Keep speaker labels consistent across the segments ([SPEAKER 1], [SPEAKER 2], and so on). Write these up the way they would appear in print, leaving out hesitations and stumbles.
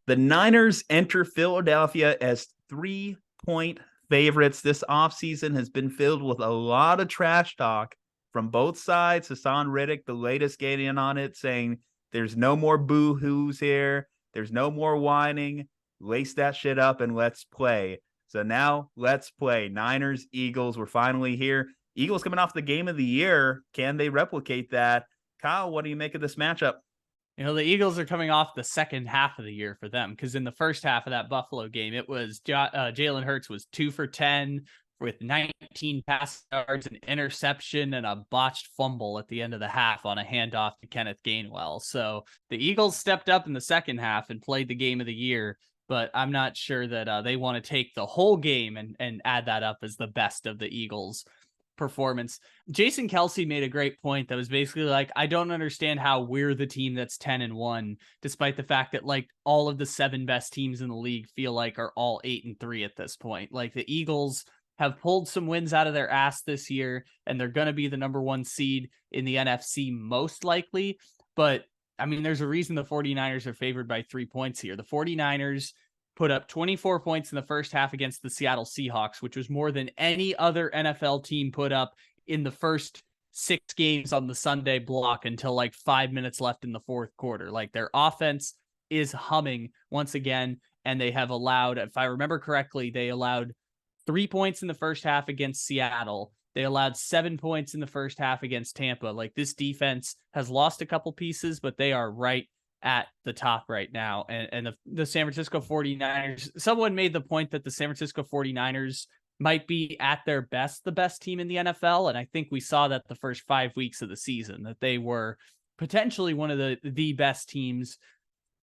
[SPEAKER 1] The Niners enter Philadelphia as 3-point favorites. This offseason has been filled with a lot of trash talk from both sides. Hassan Riddick, the latest, getting in on it, saying there's no more boo-hoos here. There's no more whining. Lace that shit up and let's play. So now let's play. Niners, Eagles, we're finally here. Eagles coming off the game of the year. Can they replicate that? Kyle, what do you make of this matchup?
[SPEAKER 2] The Eagles are coming off the second half of the year for them, because in the first half of that Buffalo game, it was Jalen Hurts was 2 for 10 with 19 pass yards, an interception, and a botched fumble at the end of the half on a handoff to Kenneth Gainwell. So the Eagles stepped up in the second half and played the game of the year, but I'm not sure that they want to take the whole game and add that up as the best of the Eagles' performance. Jason Kelsey made a great point that was basically like, I don't understand how we're the team that's 10-1, despite the fact that like all of the 7 best teams in the league feel like are all 8-3 at this point. Like the Eagles have pulled some wins out of their ass this year, and they're going to be the number 1 seed in the NFC most likely. But I mean, there's a reason the 49ers are favored by 3 points here. The 49ers put up 24 points in the first half against the Seattle Seahawks, which was more than any other NFL team put up in the first 6 games on the Sunday block until like 5 minutes left in the fourth quarter. Like their offense is humming once again, and they have allowed, if I remember correctly, they allowed 3 points in the first half against Seattle. They allowed 7 points in the first half against Tampa. Like this defense has lost a couple pieces, but they are right at the top right now. And the San Francisco 49ers, someone made the point that the San Francisco 49ers might be at their best, the best team in the NFL. And I think we saw that the first 5 weeks of the season, that they were potentially one of the best teams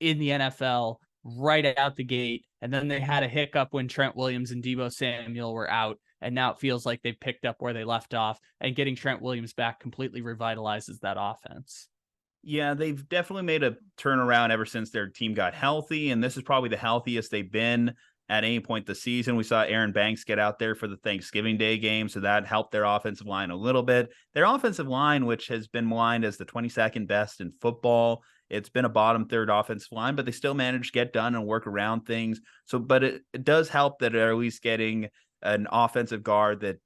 [SPEAKER 2] in the NFL right out the gate. And then they had a hiccup when Trent Williams and Deebo Samuel were out. And now it feels like they've picked up where they left off, and getting Trent Williams back completely revitalizes that offense.
[SPEAKER 1] Yeah, they've definitely made a turnaround ever since their team got healthy, and this is probably the healthiest they've been at any point this season. We saw Aaron Banks get out there for the Thanksgiving Day game, so that helped their offensive line a little bit. Their offensive line, which has been maligned as the 22nd best in football, it's been a bottom third offensive line, but they still managed to get done and work around things. So, but it does help that they're at least getting an offensive guard that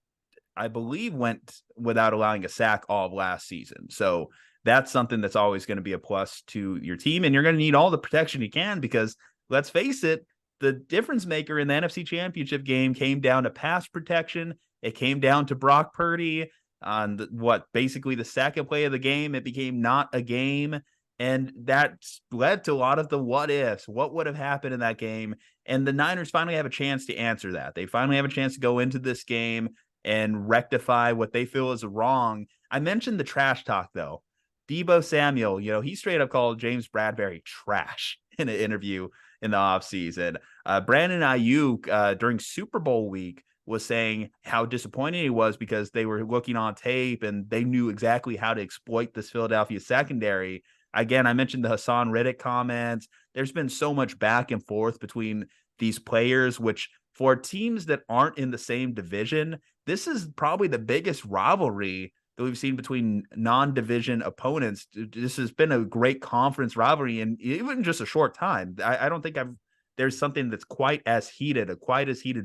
[SPEAKER 1] I believe went without allowing a sack all of last season. So that's something that's always going to be a plus to your team. And you're going to need all the protection you can, because let's face it, the difference maker in the NFC Championship game came down to pass protection. It came down to Brock Purdy on basically the second play of the game. It became not a game. And that led to a lot of the what ifs. What would have happened in that game? And the Niners finally have a chance to answer that. They finally have a chance to go into this game and rectify what they feel is wrong. I mentioned the trash talk, though. Deebo Samuel, he straight up called James Bradbury trash in an interview in the offseason. Brandon Aiyuk during Super Bowl week was saying how disappointed he was because they were looking on tape and they knew exactly how to exploit this Philadelphia secondary. Again, I mentioned the Hassan Riddick comments. There's been so much back and forth between these players, which for teams that aren't in the same division, this is probably the biggest rivalry that we've seen between non-division opponents. This has been a great conference rivalry, and even just a short time. I don't think there's something that's quite as heated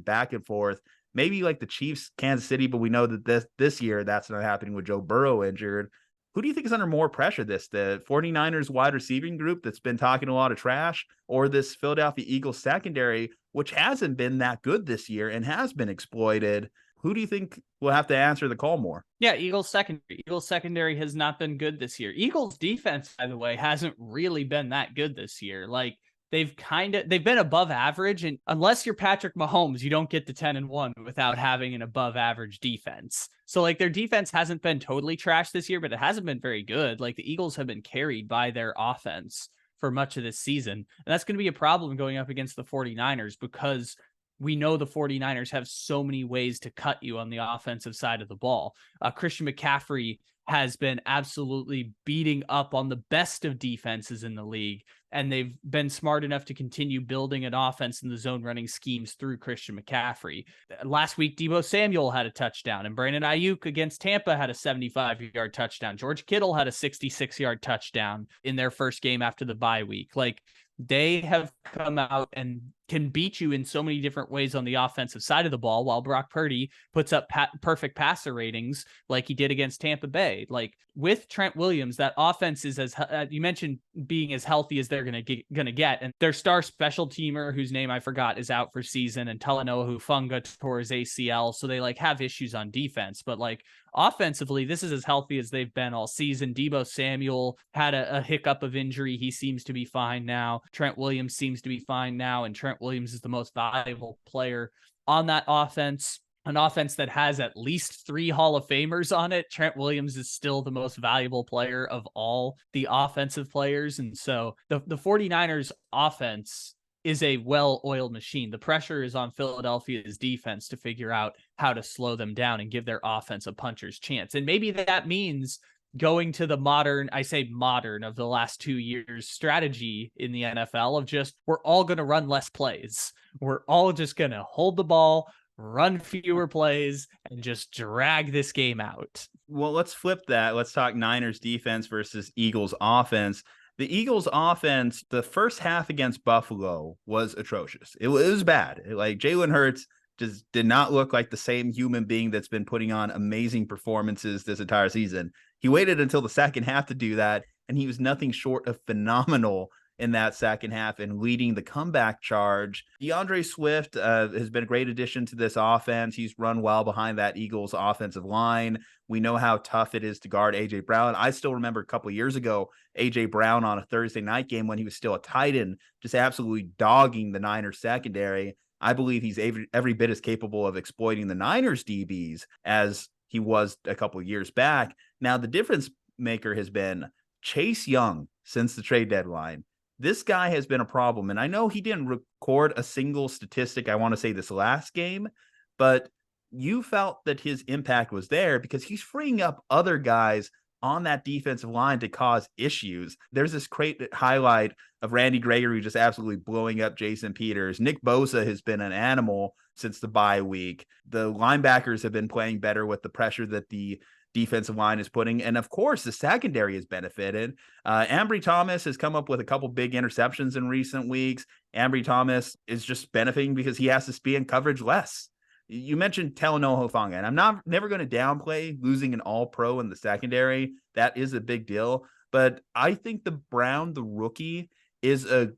[SPEAKER 1] back and forth. Maybe like the Chiefs, Kansas City, but we know that this year that's not happening with Joe Burrow injured. Who do you think is under more pressure, the 49ers wide receiving group that's been talking a lot of trash, or this Philadelphia Eagles secondary, which hasn't been that good this year and has been exploited? Who do you think will have to answer the call more?
[SPEAKER 2] Yeah, Eagles secondary has not been good this year. Eagles defense, by the way, hasn't really been that good this year. Like they've been above average, and unless you're Patrick Mahomes, you don't get to 10-1 without having an above average defense. So like their defense hasn't been totally trash this year, but it hasn't been very good. Like the Eagles have been carried by their offense for much of this season. And that's going to be a problem going up against the 49ers, because we know the 49ers have so many ways to cut you on the offensive side of the ball. Christian McCaffrey has been absolutely beating up on the best of defenses in the league, and they've been smart enough to continue building an offense in the zone running schemes through Christian McCaffrey. Last week, Deebo Samuel had a touchdown, and Brandon Aiyuk against Tampa had a 75-yard touchdown. George Kittle had a 66-yard touchdown in their first game after the bye week. Like, they have come out and can beat you in so many different ways on the offensive side of the ball, while Brock Purdy puts up perfect passer ratings like he did against Tampa Bay. Like with Trent Williams, that offense is, as you mentioned, being as healthy as they're going to get. And their star special teamer, whose name I forgot, is out for season, and Talanoa Hufanga tore his ACL. So they like have issues on defense, but like offensively, this is as healthy as they've been all season. Deebo Samuel had a hiccup of injury. He seems to be fine now. Trent Williams seems to be fine now. And Trent Williams is the most valuable player on that offense. An offense that has at least 3 Hall of Famers on it. Trent Williams is still the most valuable player of all the offensive players. And so the 49ers offense is a well-oiled machine. The pressure is on Philadelphia's defense to figure out how to slow them down and give their offense a puncher's chance. And maybe that means going to the modern, I say modern, of the last 2 years strategy in the NFL of just, we're all going to run less plays. We're all just going to hold the ball, run fewer plays, and just drag this game out.
[SPEAKER 1] Well, let's flip that. Let's talk Niners defense versus Eagles offense. The Eagles offense, the first half against Buffalo was atrocious. It was bad. Like Jalen Hurts just did not look like the same human being that's been putting on amazing performances this entire season. He waited until the second half to do that, and he was nothing short of phenomenal in that second half and leading the comeback charge. DeAndre Swift has been a great addition to this offense. He's run well behind that Eagles offensive line. We know how tough it is to guard A.J. Brown. I still remember a couple of years ago, A.J. Brown on a Thursday night game when he was still a tight end, just absolutely dogging the Niners secondary. I believe he's every bit as capable of exploiting the Niners DBs as he was a couple of years back. Now, the difference maker has been Chase Young since the trade deadline. This guy has been a problem, and I know he didn't record a single statistic, I want to say this last game, but you felt that his impact was there because he's freeing up other guys on that defensive line to cause issues. There's this great highlight of Randy Gregory just absolutely blowing up Jason Peters. Nick Bosa has been an animal since the bye week. The linebackers have been playing better with the pressure that the defensive line is putting. And of course, the secondary has benefited. Ambry Thomas has come up with a couple big interceptions in recent weeks. Ambry Thomas is just benefiting because he has to be in coverage less. You mentioned Talanoa Hufanga, and I'm never going to downplay losing an all-pro in the secondary. That is a big deal. But I think the rookie, is a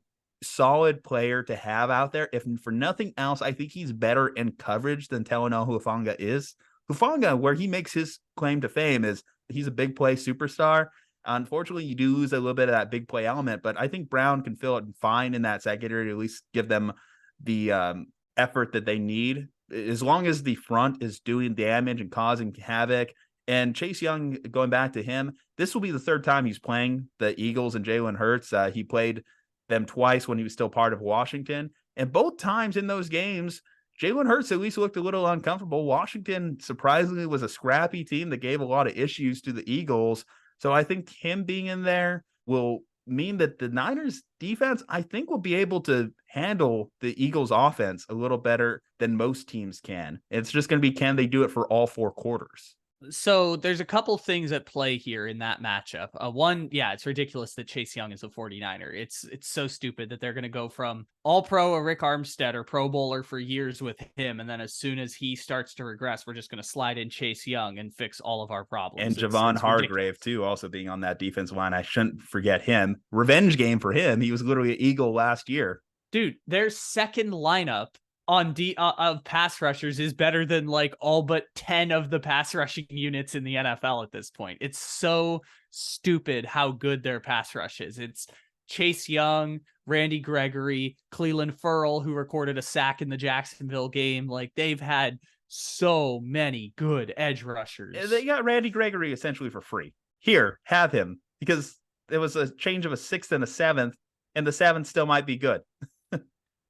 [SPEAKER 1] solid player to have out there. If for nothing else, I think he's better in coverage than Talanoa Hufanga is. Hufanga, where he makes his claim to fame, is he's a big play superstar. Unfortunately, you do lose a little bit of that big play element, but I think Brown can fill it fine in that secondary to at least give them the effort that they need, as long as the front is doing damage and causing havoc. And Chase Young, going back to him, this will be the third time he's playing the Eagles and Jalen Hurts. He played them twice when he was still part of Washington. And both times in those games, Jalen Hurts at least looked a little uncomfortable. Washington, surprisingly, was a scrappy team that gave a lot of issues to the Eagles. So I think him being in there will mean that the Niners defense, I think, will be able to handle the Eagles offense a little better than most teams can. It's just going to be, can they do it for all 4 quarters?
[SPEAKER 2] So there's a couple things at play here in that matchup. One, yeah, it's ridiculous that Chase Young is a 49er. It's so stupid that they're going to go from all-pro or Rick Armstead or Pro Bowler for years with him, and then as soon as he starts to regress, we're just going to slide in Chase Young and fix all of our problems.
[SPEAKER 1] And Javon Hargrave, too, also being on that defensive line. I shouldn't forget him. Revenge game for him. He was literally an Eagle last year.
[SPEAKER 2] Dude, their second lineup on of pass rushers is better than like all but 10 of the pass rushing units in the NFL at this point. It's so stupid how good their pass rush is. It's Chase Young, Randy Gregory, Cleveland Ferrell, who recorded a sack in the Jacksonville game. Like, they've had so many good edge rushers.
[SPEAKER 1] They got Randy Gregory essentially for free. Here, have him, because there was a change of a 6th and a 7th, and the 7th still might be good.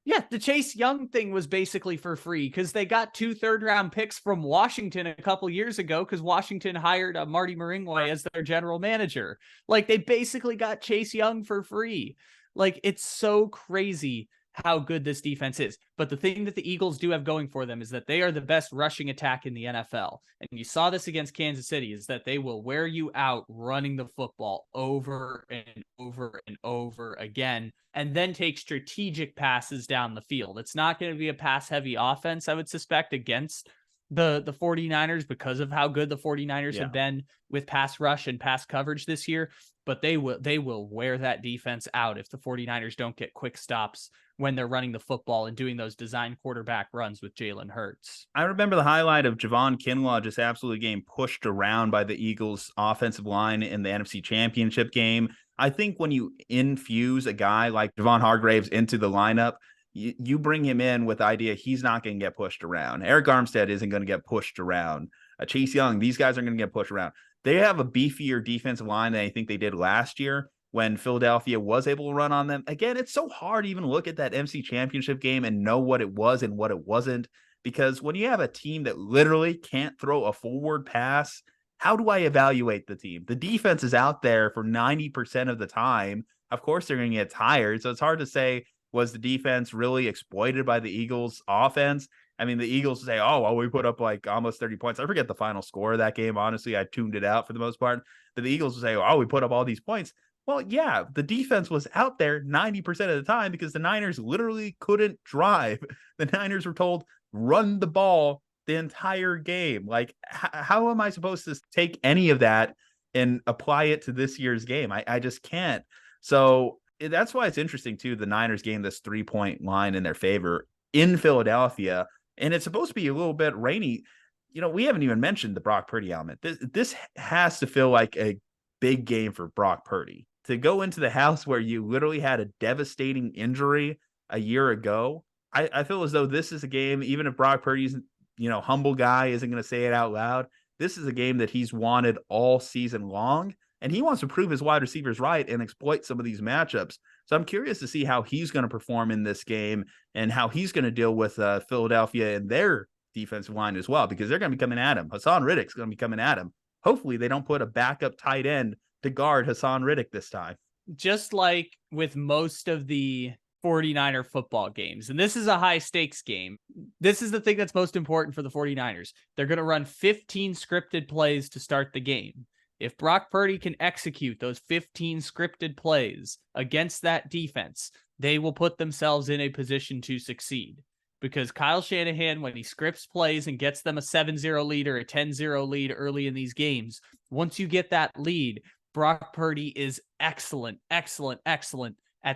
[SPEAKER 2] Yeah, the Chase Young thing was basically for free because they got 2 third-round picks from Washington a couple years ago because Washington hired Marty Maringway as their general manager. Like, they basically got Chase Young for free. Like, it's so crazy how good this defense is. But the thing that the Eagles do have going for them is that they are the best rushing attack in the NFL. And you saw this against Kansas City, is that they will wear you out running the football over and over and over again, and then take strategic passes down the field. It's not going to be a pass-heavy offense, I would suspect, against the 49ers because of how good the 49ers have been with pass rush and pass coverage this year. But they will wear that defense out if the 49ers don't get quick stops when they're running the football and doing those design quarterback runs with Jalen Hurts.
[SPEAKER 1] I remember the highlight of Javon Kinlaw just absolutely getting pushed around by the Eagles offensive line in the NFC Championship game. I think when you infuse a guy like Javon Hargraves into the lineup, you bring him in with the idea he's not going to get pushed around. Eric Armstead isn't going to get pushed around. Chase Young, these guys are going to get pushed around. They have a beefier defensive line than I think they did last year when Philadelphia was able to run on them. Again, it's so hard to even look at that NFC Championship game and know what it was and what it wasn't, because when you have a team that literally can't throw a forward pass, how do I evaluate the team? The defense is out there for 90% of the time. Of course, they're going to get tired. So it's hard to say, was the defense really exploited by the Eagles offense? I mean, the Eagles say, oh, well, we put up like almost 30 points. I forget the final score of that game. Honestly, I tuned it out for the most part. But the Eagles will say, oh, we put up all these points. Well, yeah, the defense was out there 90% of the time because the Niners literally couldn't drive. The Niners were told, run the ball the entire game. Like, how am I supposed to take any of that and apply it to this year's game? I just can't. So that's why it's interesting, too. The Niners gained this 3-point line in their favor in Philadelphia, and it's supposed to be a little bit rainy. You know, we haven't even mentioned the Brock Purdy element. This has to feel like a big game for Brock Purdy. To go into the house where you literally had a devastating injury a year ago, I feel as though this is a game, even if Brock Purdy's, humble guy isn't going to say it out loud, this is a game that he's wanted all season long, and he wants to prove his wide receivers right and exploit some of these matchups. So I'm curious to see how he's going to perform in this game and how he's going to deal with Philadelphia and their defensive line as well, because they're going to be coming at him. Hassan Riddick's going to be coming at him. Hopefully they don't put a backup tight end to guard Hassan Riddick this time.
[SPEAKER 2] Just like with most of the 49er football games, and this is a high stakes game, this is the thing that's most important for the 49ers. They're going to run 15 scripted plays to start the game. If Brock Purdy can execute those 15 scripted plays against that defense, they will put themselves in a position to succeed. Because Kyle Shanahan, when he scripts plays and gets them a 7-0 lead or a 10-0 lead early in these games, once you get that lead, Brock Purdy is excellent at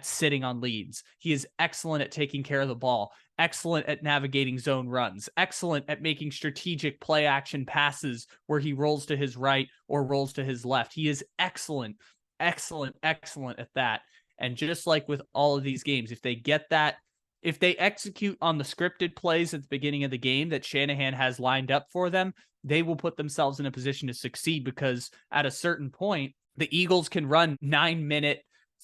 [SPEAKER 2] sitting on leads. He is excellent at taking care of the ball, excellent at navigating zone runs, excellent at making strategic play action passes where he rolls to his right or rolls to his left. He is excellent at that. And just like with all of these games, if they get that, if they execute on the scripted plays at the beginning of the game that Shanahan has lined up for them, they will put themselves in a position to succeed, because at a certain point, the Eagles can run 9-minute,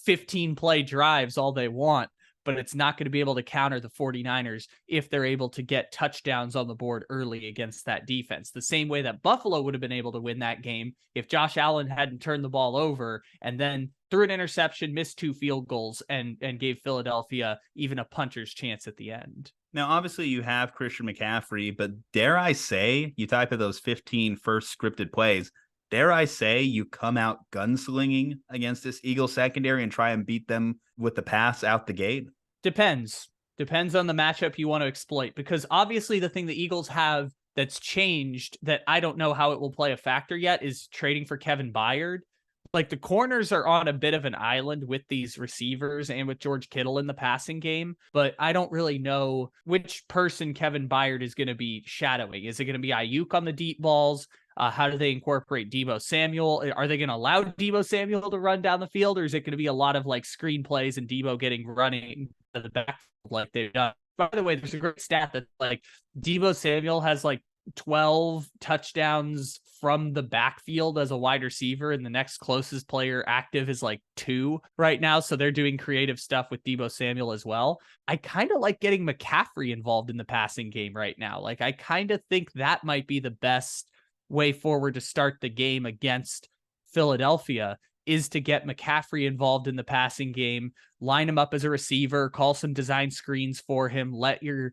[SPEAKER 2] 15-play drives all they want, but it's not going to be able to counter the 49ers if they're able to get touchdowns on the board early against that defense. The same way that Buffalo would have been able to win that game if Josh Allen hadn't turned the ball over and then threw an interception, missed 2 field goals, and gave Philadelphia even a puncher's chance at the end.
[SPEAKER 1] Now, obviously, you have Christian McCaffrey, but dare I say, you type of those 15 first scripted plays, dare I say you come out gunslinging against this Eagles secondary and try and beat them with the pass out the gate?
[SPEAKER 2] Depends on the matchup you want to exploit, because obviously the thing the Eagles have that's changed that I don't know how it will play a factor yet is trading for Kevin Byard. Like, the corners are on a bit of an island with these receivers and with George Kittle in the passing game, but I don't really know which person Kevin Byard is going to be shadowing. Is it going to be Aiyuk on the deep balls? How do they incorporate Deebo Samuel? Are they going to allow Deebo Samuel to run down the field, or is it going to be a lot of like screen plays and Deebo getting running to the backfield like they've done? By the way, there's a great stat that like Deebo Samuel has like 12 touchdowns from the backfield as a wide receiver, and the next closest player active is like 2 right now. So they're doing creative stuff with Deebo Samuel as well. I kind of like getting McCaffrey involved in the passing game right now. Like, I kind of think that might be the best way forward to start the game against Philadelphia, is to get McCaffrey involved in the passing game, line him up as a receiver, call some design screens for him, let your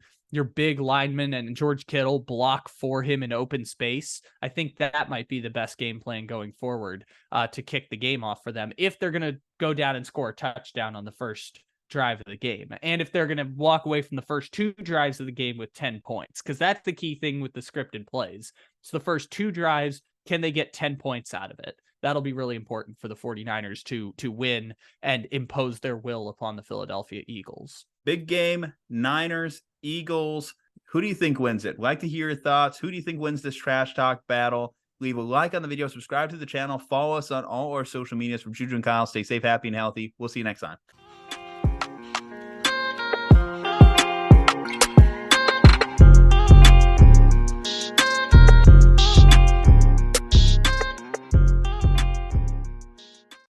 [SPEAKER 2] big lineman and George Kittle block for him in open space. I think that might be the best game plan going forward to kick the game off for them if they're going to go down and score a touchdown on the first drive of the game. And if they're going to walk away from the first 2 drives of the game with 10 points, because that's the key thing with the scripted plays. So the first 2 drives, can they get 10 points out of it? That'll be really important for the 49ers to win and impose their will upon the Philadelphia Eagles.
[SPEAKER 1] Big game, Niners, Eagles. Who do you think wins it? Like to hear your thoughts. Who do you think wins this trash talk battle? Leave a like on the video, subscribe to the channel, follow us on all our social medias. From Juju and Kyle, stay safe, happy, and healthy. We'll see you next time.